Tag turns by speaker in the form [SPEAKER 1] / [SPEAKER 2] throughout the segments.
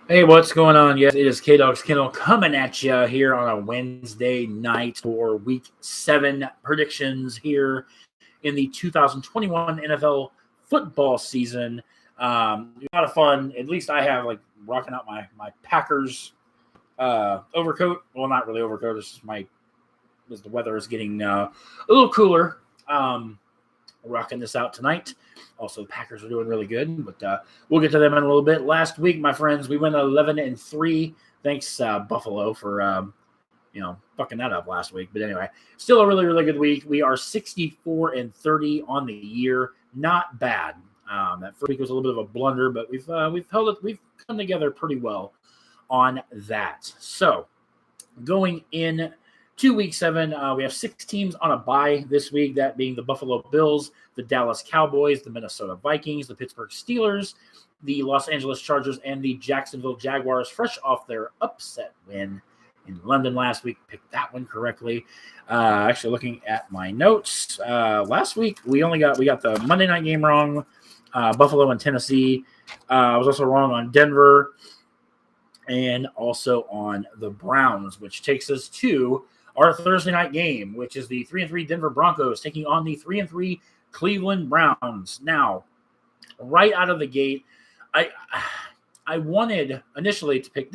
[SPEAKER 1] Hey, what's going on? Yes, it is K Dogs Kennel coming at you here on a Wednesday night for Week 7 predictions here in the 2021 NFL football season. A lot of fun. At least I have like rocking out my Packers overcoat. Well, not really overcoat. It's just as the weather is getting a little cooler. Rocking this out tonight. Also, the Packers are doing really good, but we'll get to them in a little bit. Last week, my friends, we went 11-3. Thanks, Buffalo, for fucking that up last week. But anyway, still a really good week. We are 64-30 on the year. Not bad. That first week was a little bit of a blunder, but we've held it. We've come together pretty well on that. So going in to week 7, we have 6 teams on a bye this week, that being the Buffalo Bills, the Dallas Cowboys, the Minnesota Vikings, the Pittsburgh Steelers, the Los Angeles Chargers, and the Jacksonville Jaguars, fresh off their upset win in London last week. Picked that one correctly. Actually, looking at my notes, last week we got the Monday night game wrong, Buffalo and Tennessee. I was also wrong on Denver and also on the Browns, which takes us to our Thursday night game, which is the 3-3 Denver Broncos taking on the 3-3 Cleveland Browns. Now, right out of the gate, I wanted initially to pick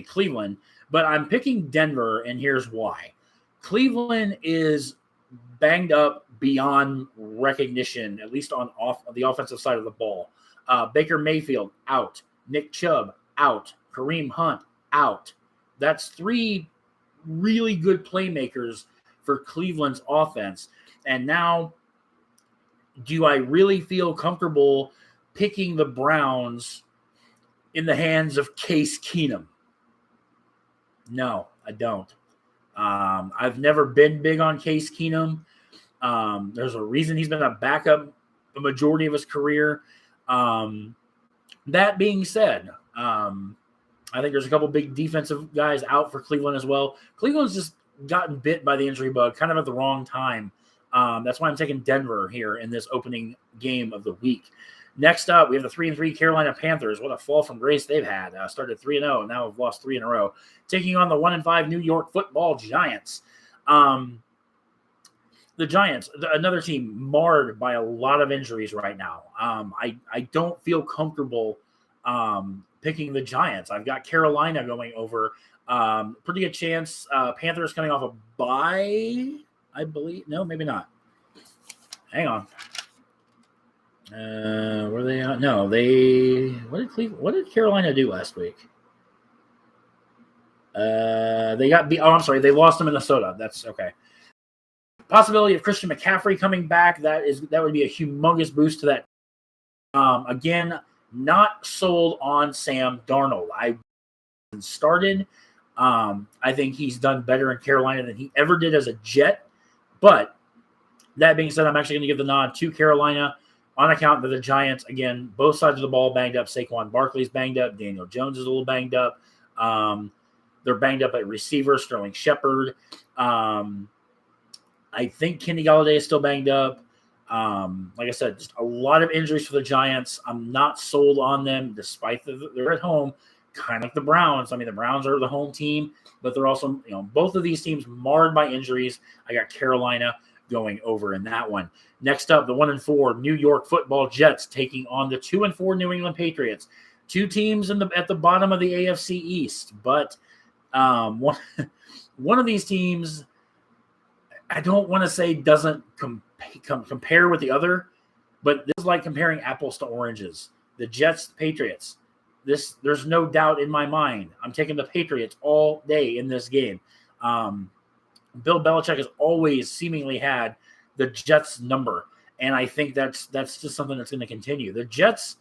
[SPEAKER 1] Cleveland, but I'm picking Denver, and here's why. Cleveland is banged up beyond recognition, at least on the offensive side of the ball. Baker Mayfield out, Nick Chubb out, Kareem Hunt out. That's 3 really good playmakers for Cleveland's offense. And now, do I really feel comfortable picking the Browns in the hands of Case Keenum? No, I don't. I've never been big on Case Keenum. There's a reason he's been a backup the majority of his career. That being said, I think there's a couple big defensive guys out for Cleveland as well. Cleveland's just gotten bit by the injury bug kind of at the wrong time. That's why I'm taking Denver here in this opening game of the week. Next up, we have the 3-3 Carolina Panthers. What a fall from grace they've had. Started 3-0, and now have lost 3 in a row. Taking on the 1-5 New York Football Giants. The Giants, another team marred by a lot of injuries right now. I don't feel comfortable picking the Giants. I've got Carolina going over. Pretty good chance. Panthers coming off a bye, I believe. No, maybe not. Hang on. Were they on? No, what did Carolina do last week? They got beat. Oh, I'm sorry. They lost to Minnesota. That's okay. Possibility of Christian McCaffrey coming back. That would be a humongous boost to that. Again, not sold on Sam Darnold. I started. I think he's done better in Carolina than he ever did as a Jet. But that being said, I'm actually going to give the nod to Carolina on account of the Giants. Again, both sides of the ball banged up. Saquon Barkley's banged up. Daniel Jones is a little banged up. They're banged up at receiver. Sterling Shepard. I think Kenny Golladay is still banged up. Like I said, just a lot of injuries for the Giants. I'm not sold on them, despite they're at home, kind of like the Browns. I mean, the Browns are the home team, but they're also, both of these teams marred by injuries. I got Carolina going over in that one. Next up, the 1-4 New York Football Jets taking on the 2-4 New England Patriots. 2 teams at the bottom of the AFC East, but one of these teams, I don't want to say doesn't compare with the other, but this is like comparing apples to oranges. The Jets, the Patriots. There's no doubt in my mind. I'm taking the Patriots all day in this game. Bill Belichick has always seemingly had the Jets number, and I think that's just something that's going to continue. The Jets,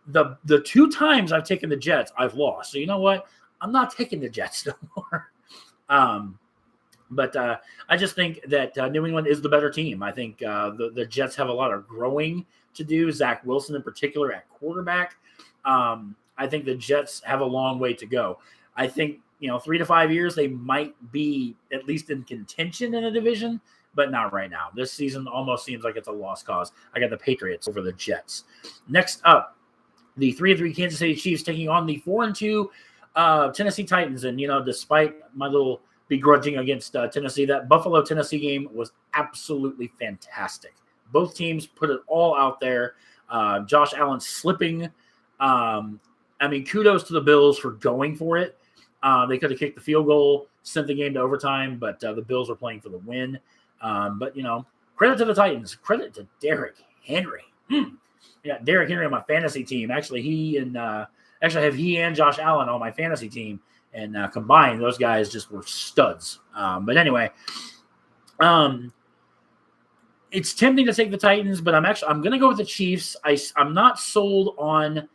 [SPEAKER 1] the 2 times I've taken the Jets, I've lost. So you know what? I'm not taking the Jets no more. But I just think that New England is the better team. I think the Jets have a lot of growing to do. Zach Wilson in particular at quarterback. I think the Jets have a long way to go. I think 3 to 5 years they might be at least in contention in a division, but not right now. This season almost seems like it's a lost cause. I got the Patriots over the Jets. Next up, The 3-3 Kansas City Chiefs taking on the 4-2 Tennessee Titans. And, despite my little begrudging against Tennessee, that Buffalo-Tennessee game was absolutely fantastic. Both teams put it all out there. Josh Allen slipping. Kudos to the Bills for going for it. They could have kicked the field goal, sent the game to overtime, but the Bills were playing for the win. But credit to the Titans. Credit to Derrick Henry. Yeah, Derrick Henry on my fantasy team. Actually, I have he and Josh Allen on my fantasy team, and combined, those guys just were studs. But anyway, it's tempting to take the Titans, but I'm going to go with the Chiefs. I'm not sold on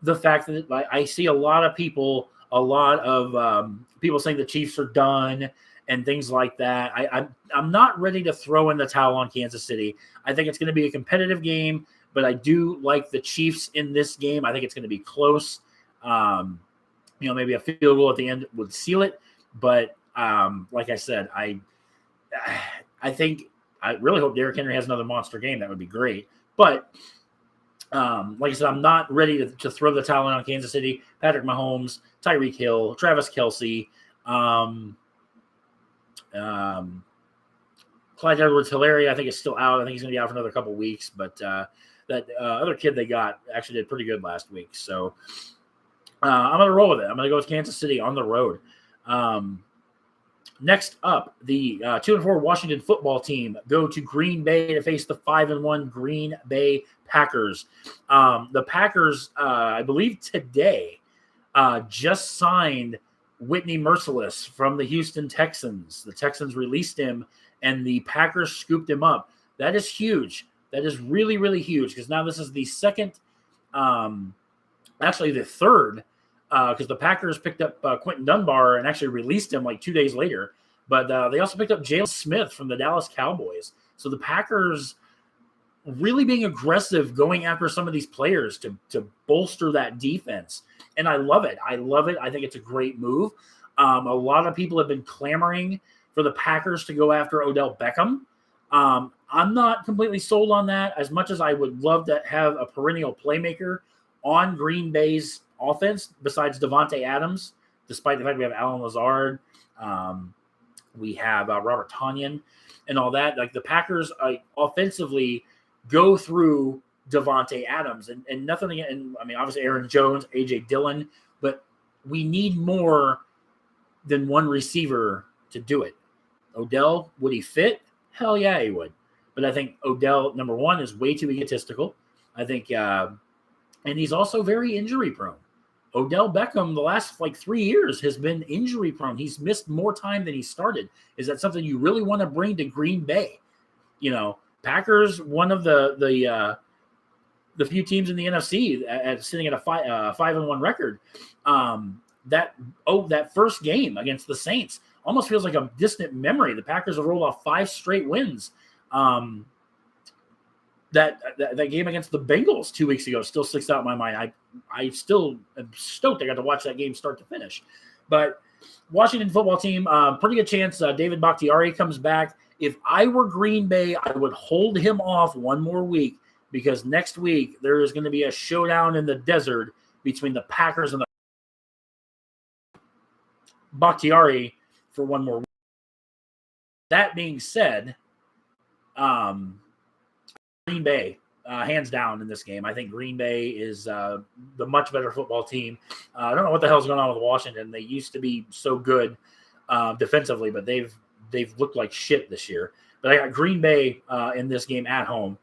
[SPEAKER 1] the fact that I see a lot of people saying the Chiefs are done and things like that. I'm not ready to throw in the towel on Kansas City. I think it's going to be a competitive game, but I do like the Chiefs in this game. I think it's going to be close. Maybe a field goal at the end would seal it. But like I said, I really hope Derrick Henry has another monster game. That would be great. But like I said, I'm not ready to throw the towel in on Kansas City. Patrick Mahomes, Tyreek Hill, Travis Kelce, Clyde Edwards-Helaire, I think is still out. I think he's going to be out for another couple weeks. But that other kid they got actually did pretty good last week. So I'm going to roll with it. I'm going to go with Kansas City on the road. Next up, the 2-4 Washington football team go to Green Bay to face the 5-1 Green Bay Packers. The Packers, I believe today, just signed Whitney Mercilus from the Houston Texans. The Texans released him, and the Packers scooped him up. That is huge. That is really, really huge, because now this is the second, actually the third, because the Packers picked up Quentin Dunbar and actually released him like 2 days later. But they also picked up Jalen Smith from the Dallas Cowboys. So the Packers really being aggressive, going after some of these players to bolster that defense. And I love it. I think it's a great move. A lot of people have been clamoring for the Packers to go after Odell Beckham. I'm not completely sold on that, as much as I would love to have a perennial playmaker on Green Bay's offense besides Devontae Adams, despite the fact we have Alan Lazard, we have Robert Tonyan and all that. Like, the Packers offensively go through Devontae Adams and nothing again. And I mean, obviously Aaron Jones, AJ Dillon, but we need more than one receiver to do it. Odell, would he fit? Hell yeah, he would. But I think Odell, number one, is way too egotistical. I think, and he's also very injury prone. Odell Beckham, the last 3 years, has been injury prone. He's missed more time than he started. Is that something you really want to bring to Green Bay? Packers, one of the few teams in the NFC sitting at a 5-1 record. That first game against the Saints almost feels like a distant memory. The Packers have rolled off 5 straight wins. That game against the Bengals 2 weeks ago still sticks out in my mind. I still am stoked I got to watch that game start to finish. But Washington football team, pretty good chance David Bakhtiari comes back. If I were Green Bay, I would hold him off one more week, because next week there is going to be a showdown in the desert between the Packers and the Bakhtiari for one more week. That being said, Green Bay, hands down in this game. I think Green Bay is the much better football team. I don't know what the hell's going on with Washington. They used to be so good defensively, but they've looked like shit this year. But I got Green Bay in this game at home.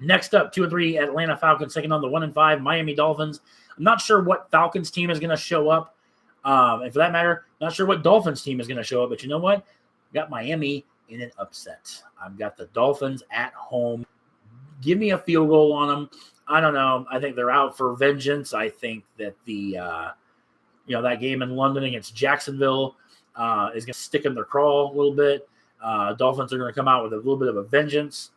[SPEAKER 1] Next up, 2-3 Atlanta Falcons taking on the 1-5 Miami Dolphins. I'm not sure what Falcons team is going to show up. And for that matter, not sure what Dolphins team is going to show up. But you know what? Got Miami in an upset. I've got the Dolphins at home. Give me a field goal on them. I don't know. I think they're out for vengeance. I think that that game in London against Jacksonville is going to stick in their craw a little bit. Dolphins are going to come out with a little bit of a vengeance.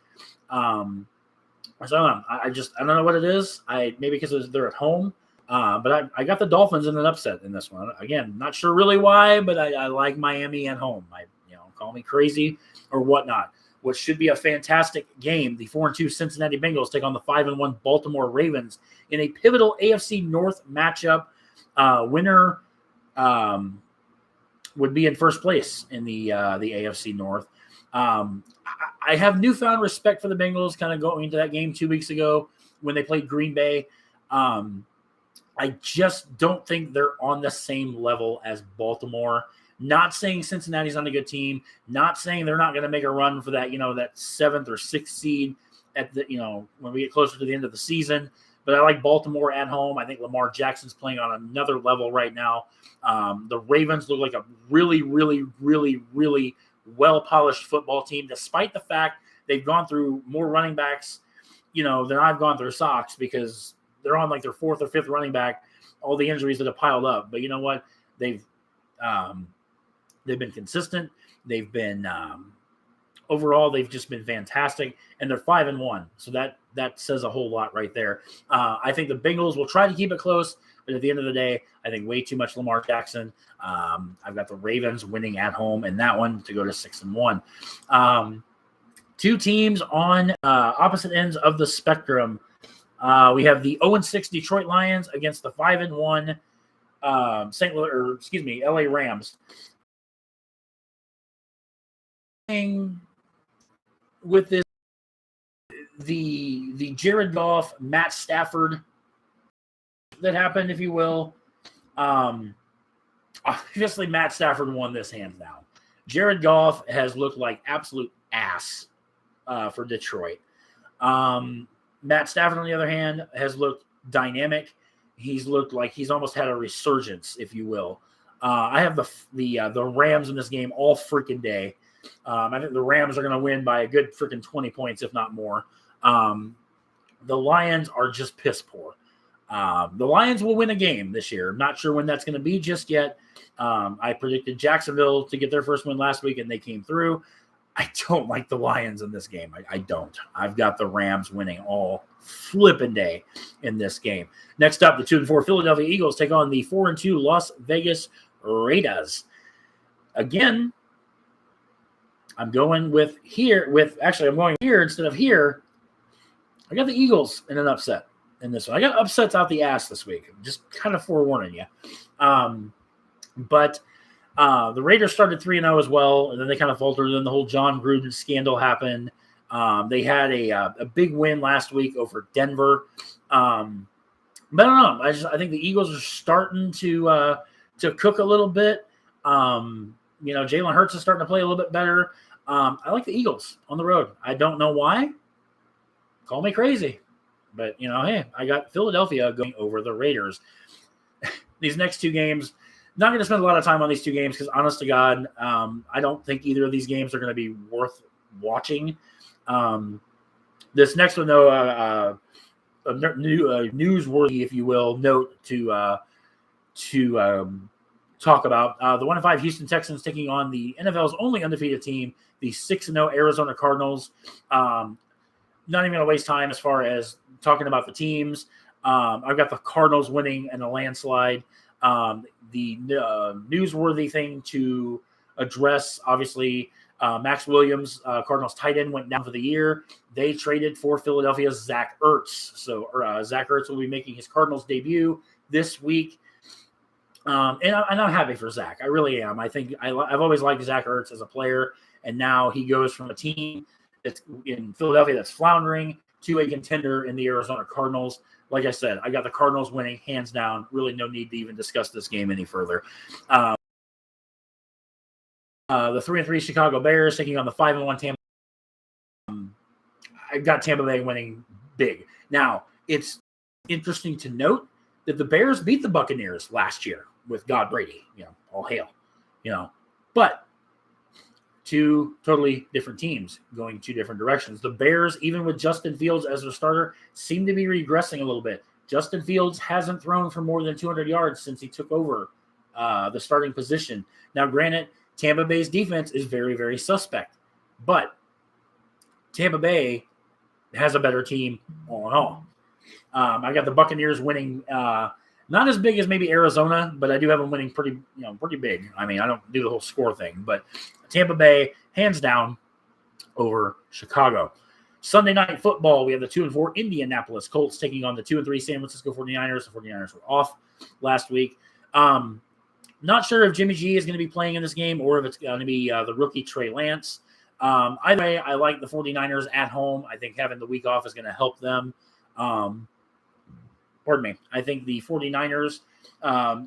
[SPEAKER 1] So I don't know what it is. Maybe because they're at home. But I got the Dolphins in an upset in this one. Again, not sure really why, but I like Miami at home. Call me crazy or whatnot. what should be a fantastic game. The 4-2 Cincinnati Bengals take on the 5-1 Baltimore Ravens in a pivotal AFC North matchup. Winner would be in first place in the AFC North. I have newfound respect for the Bengals kind of going into that game 2 weeks ago when they played Green Bay. I just don't think they're on the same level as Baltimore. Not saying Cincinnati's not a good team. Not saying they're not going to make a run for that, that 7th or 6th seed at the, when we get closer to the end of the season. But I like Baltimore at home. I think Lamar Jackson's playing on another level right now. The Ravens look like a really, really, really, really well-polished football team, despite the fact they've gone through more running backs, than I've gone through socks, because they're on like their 4th or 5th running back, all the injuries that have piled up. But you know what? They've been consistent. They've been overall, they've just been fantastic, and they're 5-1. So that says a whole lot right there. I think the Bengals will try to keep it close, but at the end of the day, I think way too much Lamar Jackson. I've got the Ravens winning at home in that one to go to 6-1. Two teams on opposite ends of the spectrum. We have the 0-6 Detroit Lions against the 5-1 LA Rams. With this, the Jared Goff, Matt Stafford that happened, if you will. Obviously, Matt Stafford won this hands down. Jared Goff has looked like absolute ass for Detroit. Matt Stafford, on the other hand, has looked dynamic. He's looked like he's almost had a resurgence, if you will. I have the Rams in this game all freaking day. I think the Rams are going to win by a good freaking 20 points, if not more. The Lions are just piss poor. The Lions will win a game this year. I'm not sure when that's going to be just yet. I predicted Jacksonville to get their first win last week, and they came through. I don't like the Lions in this game. I don't. I've got the Rams winning all flipping day in this game. Next up, the 2-4 Philadelphia Eagles take on the 4-2 Las Vegas Raiders. Again, I'm going here instead of here. I got the Eagles in an upset in this one. I got upsets out the ass this week. Just kind of forewarning you. But the Raiders started 3-0 as well, and then they kind of faltered. Then the whole John Gruden scandal happened. They had a big win last week over Denver. But I don't know. I think the Eagles are starting to cook a little bit. Jalen Hurts is starting to play a little bit better. I like the Eagles on the road. I don't know why. Call me crazy. But, hey, I got Philadelphia going over the Raiders. These next two games, not going to spend a lot of time on these two games because, honest to God, I don't think either of these games are going to be worth watching. This next one, though, a newsworthy, if you will, note to talk about. The 1-5 Houston Texans taking on the NFL's only undefeated team, the 6-0 Arizona Cardinals. Not even going to waste time as far as talking about the teams. I've got the Cardinals winning in a landslide. The newsworthy thing to address, obviously, Max Williams, Cardinals tight end, went down for the year. They traded for Philadelphia's Zach Ertz. So Zach Ertz will be making his Cardinals debut this week. And I'm happy for Zach. I really am. I think I've always liked Zach Ertz as a player, and now he goes from a team that's in Philadelphia that's floundering to a contender in the Arizona Cardinals. Like I said, I got the Cardinals winning hands down. Really no need to even discuss this game any further. The 3-3 Chicago Bears taking on the 5-1 Tampa. I got Tampa Bay winning big. Now, it's interesting to note that the Bears beat the Buccaneers last year with God Brady. All hail. But two totally different teams going two different directions. The Bears, even with Justin Fields as their starter, seem to be regressing a little bit. Justin Fields hasn't thrown for more than 200 yards since he took over the starting position. Now, granted, Tampa Bay's defense is very, very suspect, but Tampa Bay has a better team all in all. I got the Buccaneers winning, not as big as maybe Arizona, but I do have them winning pretty big. I mean, I don't do the whole score thing, but Tampa Bay, hands down, over Chicago. Sunday Night Football, we have the 2-4 Indianapolis Colts taking on the 2-3 San Francisco 49ers. The 49ers were off last week. Not sure if Jimmy G is going to be playing in this game or if it's going to be the rookie Trey Lance. Either way, I like the 49ers at home. I think having the week off is going to help them. Pardon me. I think the 49ers,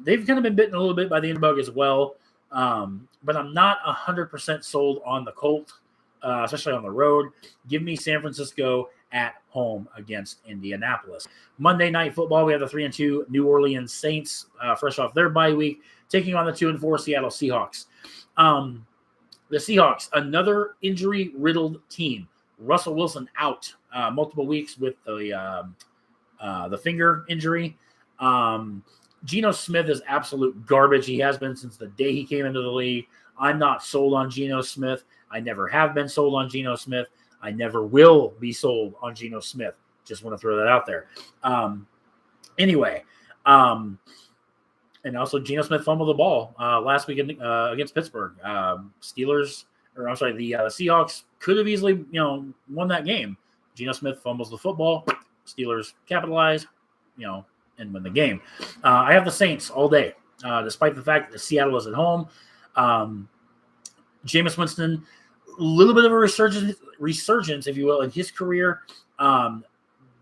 [SPEAKER 1] they've kind of been bitten a little bit by the in-bug as well. But I'm not 100% sold on the Colts, especially on the road. Give me San Francisco at home against Indianapolis. Monday Night Football, we have the 3-2 New Orleans Saints, fresh off their bye week, taking on the 2-4 Seattle Seahawks. The Seahawks, another injury-riddled team. Russell Wilson out multiple weeks with the finger injury. Geno Smith is absolute garbage. He has been since the day he came into the league. I'm not sold on Geno Smith. I never have been sold on Geno Smith. I never will be sold on Geno Smith. Just want to throw that out there. Anyway, and also Geno Smith fumbled the ball last week against Pittsburgh. The Seahawks could have easily, won that game. Geno Smith fumbles the football. Steelers capitalize, and win the game. I have the Saints all day, despite the fact that Seattle is at home. Jameis Winston, a little bit of a resurgence, if you will, in his career,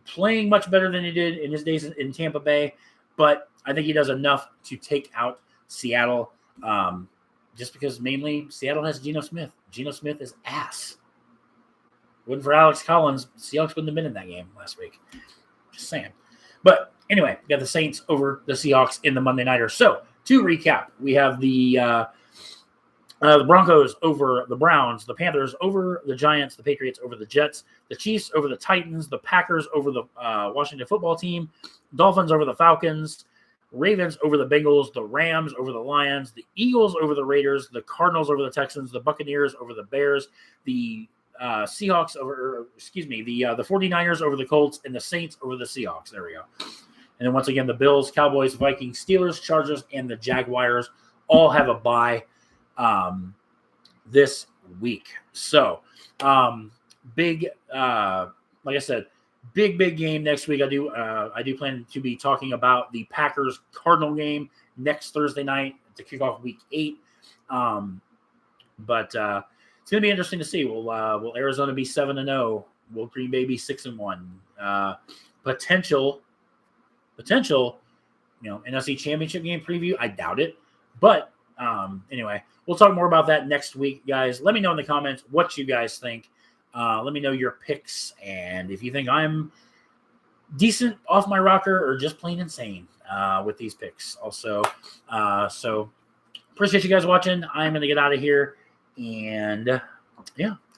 [SPEAKER 1] playing much better than he did in his days in Tampa Bay. But I think he does enough to take out Seattle, just because mainly Seattle has Geno Smith. Geno Smith is ass. Wouldn't for Alex Collins, Seahawks wouldn't have been in that game last week. Just saying. But anyway, we got the Saints over the Seahawks in the Monday Nighter. So to recap, we have the Broncos over the Browns, the Panthers over the Giants, the Patriots over the Jets, the Chiefs over the Titans, the Packers over the Washington football team, Dolphins over the Falcons, Ravens over the Bengals, the Rams over the Lions, the Eagles over the Raiders, the Cardinals over the Texans, the Buccaneers over the Bears, the Seahawks over, the 49ers over the Colts, and the Saints over the Seahawks. There we go. And then once again, the Bills, Cowboys, Vikings, Steelers, Chargers, and the Jaguars all have a bye this week. So big, like I said, big game next week. I do plan to be talking about the Packers Cardinal game next Thursday night to kick off week 8. But it's going to be interesting to see. Will Arizona be 7-0? Will Green Bay be 6-1? Potential, NFC Championship game preview. I doubt it, but anyway, we'll talk more about that next week, guys. Let me know in the comments what you guys think. Let me know your picks, and if you think I'm decent off my rocker or just plain insane with these picks. Also, so appreciate you guys watching. I'm going to get out of here, and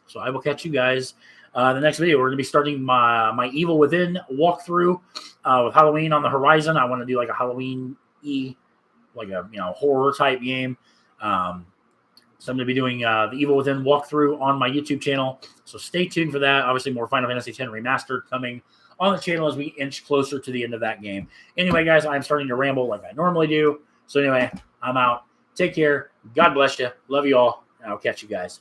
[SPEAKER 1] so I will catch you guys the next video. We're going to be starting my Evil Within walkthrough with Halloween on the horizon. I want to do like a Halloween-y, like a horror type game. So I'm going to be doing the Evil Within walkthrough on my YouTube channel. So stay tuned for that. Obviously, more Final Fantasy X Remastered coming on the channel as we inch closer to the end of that game. Anyway, guys, I'm starting to ramble like I normally do. So anyway, I'm out. Take care. God bless you. Love you all. And I'll catch you guys